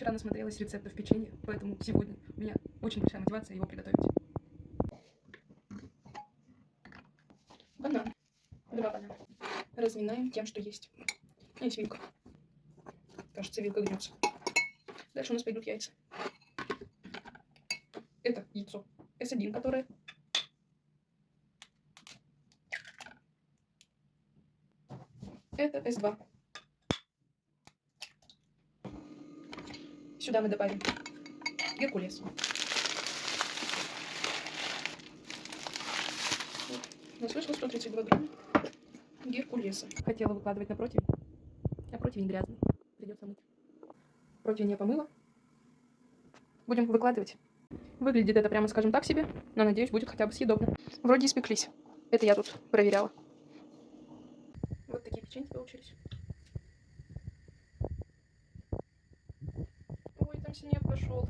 вчера насмотрелась рецептов печенья, поэтому сегодня у меня очень большая мотивация его приготовить. Банан. 2 банана. Разминаем тем, что есть. Есть вилка. Кажется, вилка гнется. Дальше у нас пойдут яйца. Это яйцо S1, которое это S2. Сюда мы добавим геркулес. У нас вышло 132 грамма геркулеса. Хотела выкладывать на противень, а противень грязный. Придется мыть. Противень я помыла. Будем выкладывать. Выглядит это, прямо скажем так себе, но, надеюсь, будет хотя бы съедобно. Вроде испеклись. Это я тут проверяла. Вот такие печеньки получились. Ой, там снег пошел.